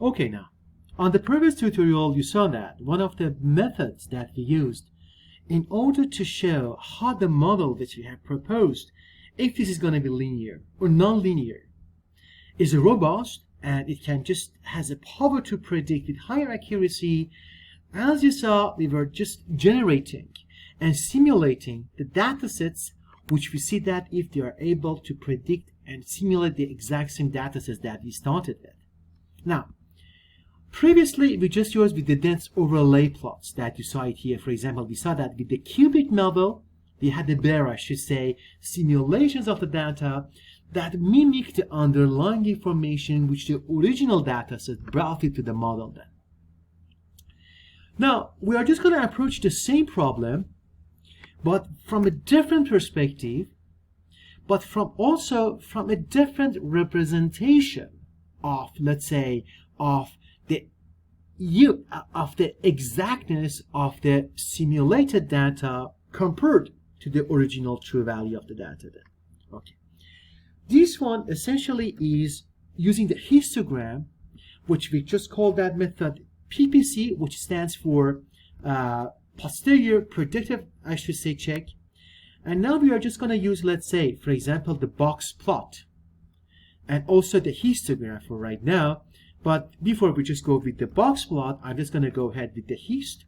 Okay, now, on the previous tutorial, you saw that one of the methods that we used in order to show how the model that we have proposed, if this is going to be linear or non-linear, is robust, and it can just has a power to predict with higher accuracy. As you saw, we were just generating and simulating the data sets, which we see that if they are able to predict and simulate the exact same data sets that we started with. Now, previously, we just used with the dense overlay plots that you saw it here. For example, we saw that with the cubic model, we had the better, I should say, simulations of the data that mimic the underlying information which the original data set brought into the model then. Now, we are just going to approach the same problem, but from a different perspective, but also from a different representation of, let's say, of the exactness of the simulated data compared to the original true value of the data then. Okay. This one essentially is using the histogram, which we just call that method PPC, which stands for Posterior Predictive, I should say, check. And now we are just going to use, let's say, for example, the box plot and also the histogram for right now. But before we just go with the box plot, I'm just going to go ahead with the hist.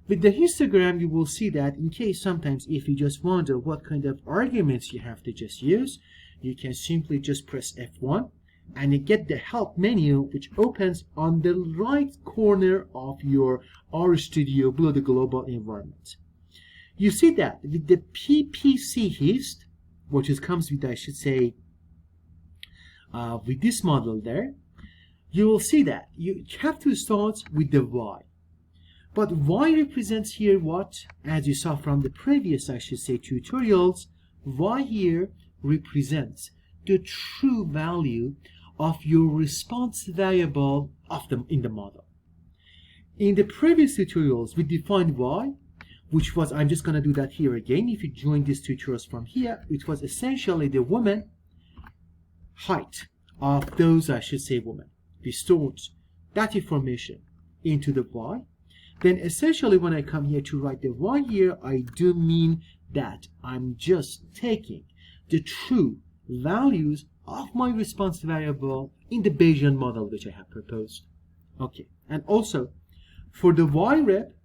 With the histogram, you will see that in case sometimes if you just wonder what kind of arguments you have to just use, you can simply just press F1 and you get the help menu, which opens on the right corner of your RStudio below the global environment. You see that with the PPC hist, which comes with, I should say, with this model there, you will see that you have to start with the Y. But Y represents here what? As you saw from the previous, I should say, tutorials, Y here represents the true value of your response variable in the model. In the previous tutorials, we defined Y, which was, I'm just going to do that here again. If you join these tutorials from here, it was essentially the woman height of those, I should say, women. We stored that information into the Y. Then essentially when I come here to write the Y here, I do mean that I'm just taking the true values of my response variable in the Bayesian model which I have proposed. Okay, and also for the Y rep,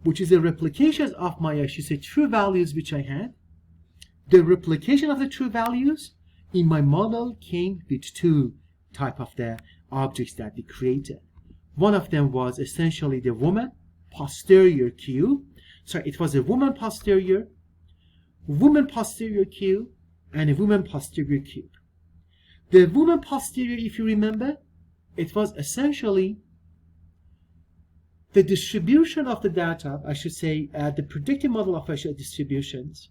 which is a replication of my, I should say, true values which I had, the replication of the true values in my model came with two type of the objects that we created. One of them was essentially the woman posterior cube. So it was a woman posterior cube, and a woman posterior cube. The woman posterior, if you remember, it was essentially the distribution of the data, I should say, the predictive model of distributions,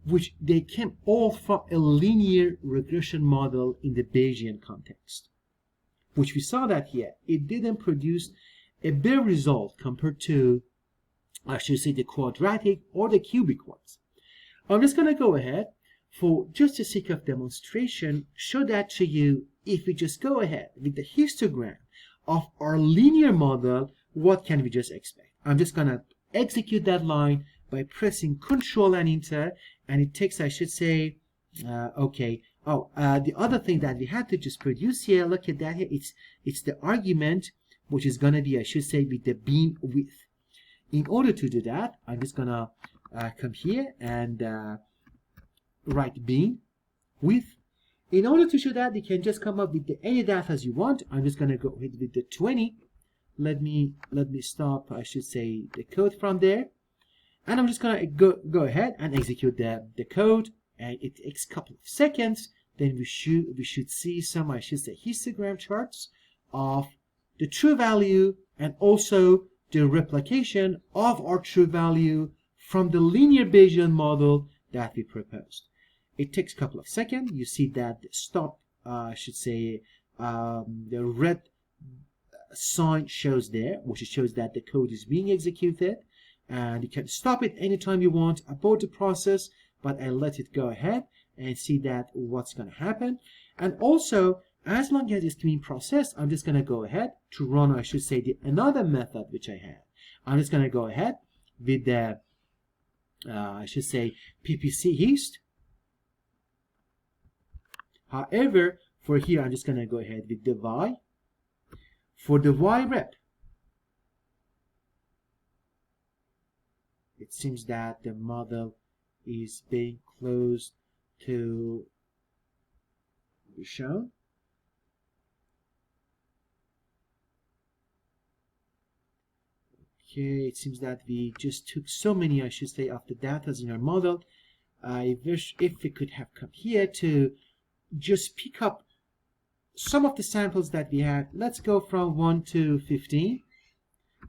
which they came all from a linear regression model in the Bayesian context, which we saw that here. It didn't produce a better result compared to, I should say, the quadratic or the cubic ones. I'm just going to go ahead, for just the sake of demonstration, show that to you. If we just go ahead with the histogram of our linear model, what can we just expect? I'm just going to execute that line by pressing Control and Enter, and it takes, I should say, okay. The other thing that we had to just produce here, look at that here, it's the argument, which is going to be, I should say, with the beam width. In order to do that, I'm just going to come here and write beam width. In order to show that, you can just come up with any data as you want. I'm just going to go ahead with the 20. Let me stop, I should say, the code from there. And I'm just going to go ahead and execute the code. And it takes a couple of seconds. Then we should see some, I should say, histogram charts of the true value and also the replication of our true value from the linear Bayesian model that we proposed. It takes a couple of seconds. You see that the stop, I should say, the red sign shows there, which shows that the code is being executed. And you can stop it anytime you want, abort the process, but I let it go ahead and see that what's going to happen. And also, as long as it's being processed, I'm just going to go ahead to run, I should say, another method which I have. I'm just going to go ahead with the, I should say, PPC hist. However, for here, I'm just going to go ahead with the Y. For the Y rep, it seems that the model is being close to be shown. Okay, it seems that we just took so many, I should say, of the data in our model. I wish if we could have come here to just pick up some of the samples that we had. Let's go from 1 to 15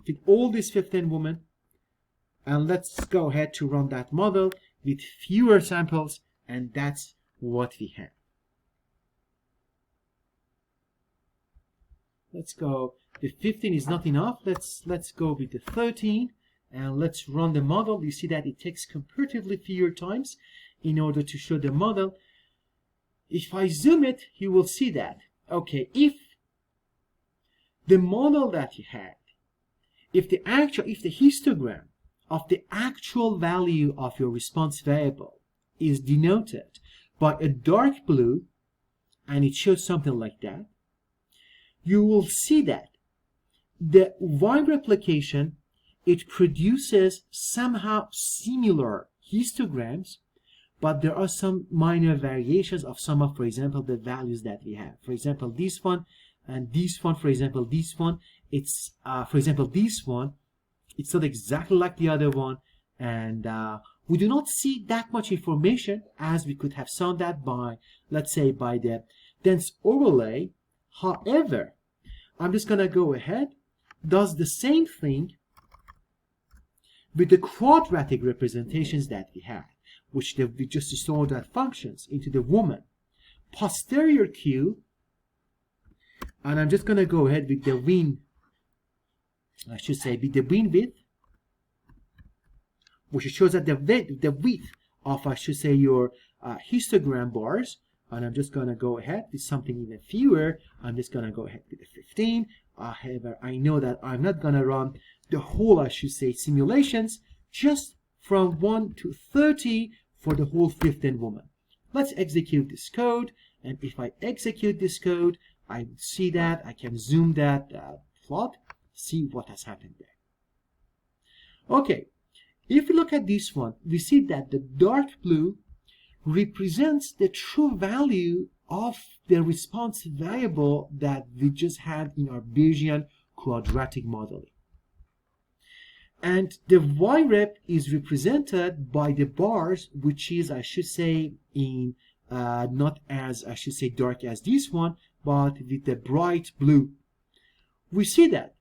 with all these 15 women, and let's go ahead to run that model with fewer samples, and that's what we have. Let's go. The 15 is not enough. Let's go with the 13 and let's run the model. You see that it takes comparatively fewer times in order to show the model. If I zoom it, you will see that, okay, if the model that you had, if the histogram of the actual value of your response variable is denoted by a dark blue, and it shows something like that, you will see that the Y replication, it produces somehow similar histograms, but there are some minor variations of some of, for example, the values that we have. For example, this one and this one, for example, this one, it's, for example, this one, it's not exactly like the other one, and we do not see that much information as we could have shown that by, let's say, by the dense overlay. However, I'm just going to go ahead, does the same thing with the quadratic representations that we had, which we just stored that functions into the woman. Posterior Q, and I'm just going to go ahead with the win, I should say, with the win width, which shows that the width of, I should say, your histogram bars. And I'm just going to go ahead with something even fewer. I'm just going to go ahead with the 15. However, I know that I'm not going to run the whole, I should say, simulations, just from 1 to 30 for the whole 15 woman. Let's execute this code. And if I execute this code, I see that I can zoom that plot, see what has happened there. Okay, if we look at this one, we see that the dark blue represents the true value of the response variable that we just had in our Bayesian quadratic modeling. And the Y rep is represented by the bars, which is, I should say, in not as, I should say, dark as this one, but with the bright blue. We see that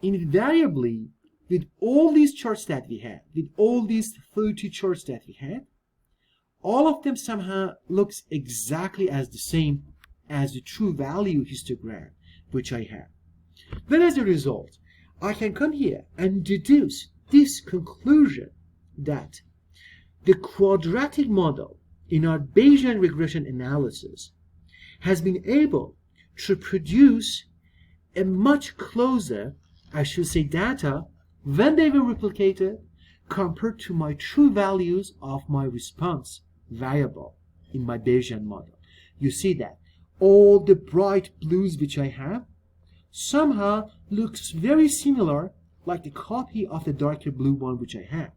invariably with all these charts that we had, with all these 30 charts that we had, all of them somehow looks exactly as the same as the true value histogram which I have. Then as a result, I can come here and deduce this conclusion that the quadratic model in our Bayesian regression analysis has been able to produce a much closer, I should say, data when they were replicated compared to my true values of my response variable in my Bayesian model. You see that all the bright blues which I have somehow looks very similar like the copy of the darker blue one which I have.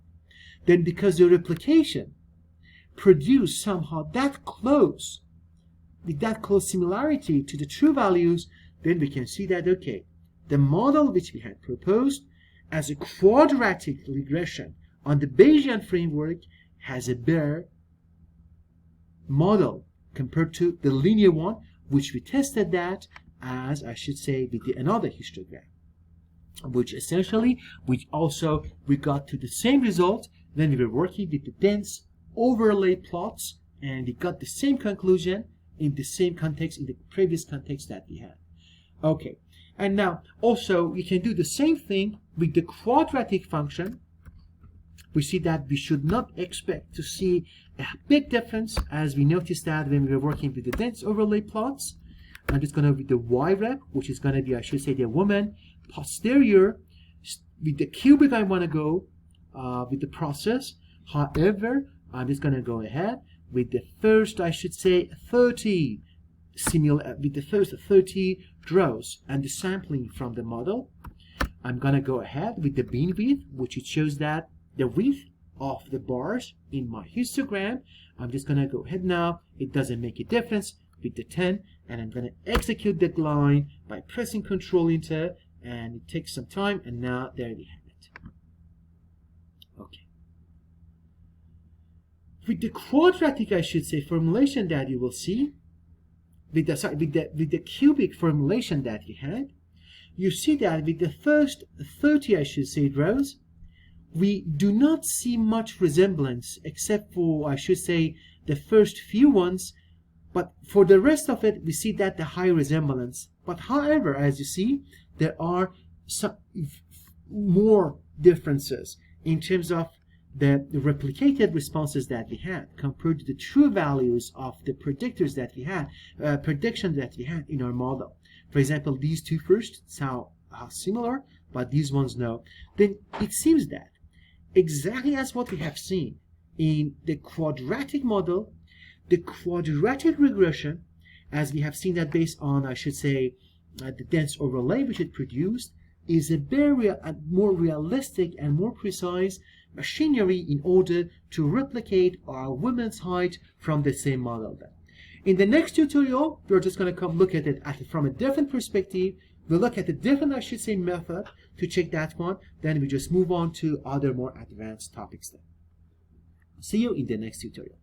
Then because the replication produced somehow that close, with that close similarity to the true values, then we can see that, okay, the model which we had proposed as a quadratic regression on the Bayesian framework has a better model compared to the linear one, which we tested that as, I should say, with another histogram, which essentially, we got to the same result when we were working with the dense overlay plots, and we got the same conclusion in the same context, in the previous context that we had. Okay, and now also you can do the same thing with the quadratic function. We see that we should not expect to see a big difference, as we noticed that when we were working with the dense overlay plots. I'm just going to with the Y rep, which is going to be, I should say, the woman. Posterior, with the cubic I want to go with the process. However, I'm just going to go ahead with the first, I should say, 30 with the first 30 draws and the sampling from the model. I'm going to go ahead with the beam width, which it shows that the width of the bars in my histogram. I'm just going to go ahead now. It doesn't make a difference with the 10, and I'm going to execute the line by pressing Control Enter, and it takes some time, and now there we have it. Okay. With the quadratic, I should say, formulation that you will see, with the cubic formulation that we had, you see that with the first 30, I should say, rows, we do not see much resemblance except for, I should say, the first few ones, but for the rest of it, we see that the high resemblance. But however, as you see, there are some more differences in terms of the replicated responses that we had compared to the true values of the predictors that we had, predictions that we had in our model. For example, these two first sound similar, but these ones no. Then it seems that exactly as what we have seen in the quadratic model, the quadratic regression, as we have seen that based on, I should say, the dense overlay which it produced, is a very more realistic and more precise machinery in order to replicate our women's height from the same model. In the next tutorial, we're just going to come look at it from a different perspective. We'll look at a different, I should say, method to check that one. Then we just move on to other more advanced topics then. See you in the next tutorial.